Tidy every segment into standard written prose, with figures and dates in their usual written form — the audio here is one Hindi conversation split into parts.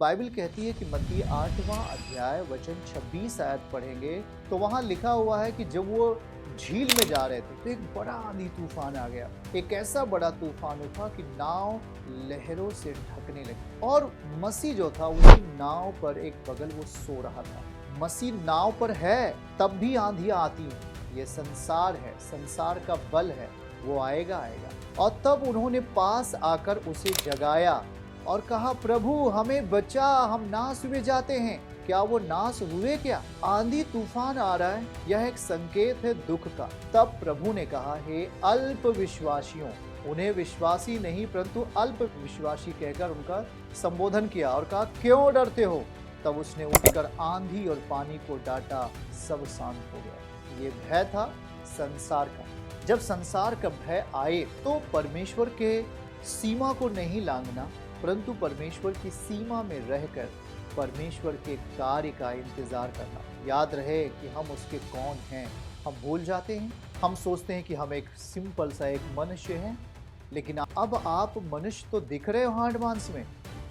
बाइबल कहती है कि मत्ती 8वां अध्याय वचन 26 आयत पढ़ेंगे तो वहां लिखा हुआ है कि जब वो झील में जा रहे थे तो एक बड़ा आंधी तूफान आ गया। एक ऐसा बड़ा तूफान उठा कि नाव लहरों से ढकने लगी और मसीह जो था उसी नाव पर एक बगल वो सो रहा था। मसीह नाव पर है तब भी आंधियां आती हैं। ये संसार है, संसार का बल है, वो आएगा आएगा। और तब उन्होंने पास आकर उसे जगाया और कहा, प्रभु हमें बचा, हम नाश हुए जाते हैं। क्या वो नाश हुए क्या? आंधी तूफान आ रहा है, यह एक संकेत है दुख का। तब प्रभु ने कहा, हे अल्प विश्वासियों, उन्हें विश्वासी नहीं परंतु अल्प विश्वासी कहकर उनका संबोधन किया और कहा, क्यों डरते हो? तब उसने उठकर आंधी और पानी को डांटा, सब शांत हो गया। ये भय था संसार का। जब संसार का भय आए तो परमेश्वर के सीमा को नहीं लांघना परंतु परमेश्वर की सीमा में रहकर परमेश्वर के कार्य का इंतजार करना। याद रहे कि हम उसके कौन हैं। हम भूल जाते हैं, हम सोचते हैं कि हम एक सिंपल सा एक मनुष्य हैं, लेकिन अब आप मनुष्य तो दिख रहे हो हाड़ मांस में,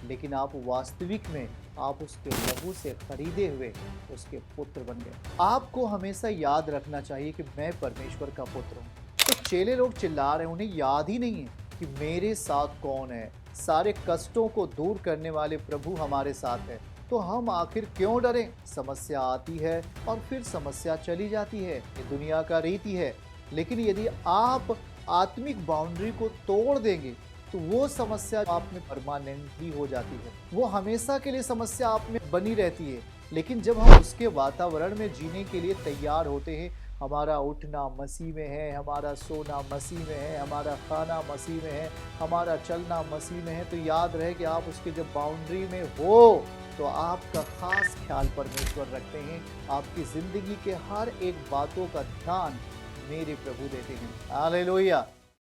लेकिन आप वास्तविक में आप उसके लहू से खरीदे हुए उसके पुत्र बन गए। आपको हमेशा याद रखना चाहिए कि मैं परमेश्वर का पुत्र हूँ। तो चेले लोग चिल्ला रहे हैं, उन्हें याद ही नहीं है कि मेरे साथ कौन है। सारे कष्टों को दूर करने वाले प्रभु हमारे साथ है, तो हम आखिर क्यों डरें? समस्या आती है और फिर समस्या चली जाती है, ये दुनिया का रीति है। लेकिन यदि आप आत्मिक बाउंड्री को तोड़ देंगे तो वो समस्या आप में परमानेंटली हो जाती है, वो हमेशा के लिए समस्या आप में बनी रहती है। लेकिन जब हम उसके वातावरण में जीने के लिए तैयार होते हैं, हमारा उठना मसीह में है, हमारा सोना मसीह में है, हमारा खाना मसीह में है, हमारा चलना मसीह में है, तो याद रहे कि आप उसके जब बाउंड्री में हो तो आपका खास ख्याल परमेश्वर रखते हैं। आपकी जिंदगी के हर एक बातों का ध्यान मेरे प्रभु देते हैं। हालेलुया।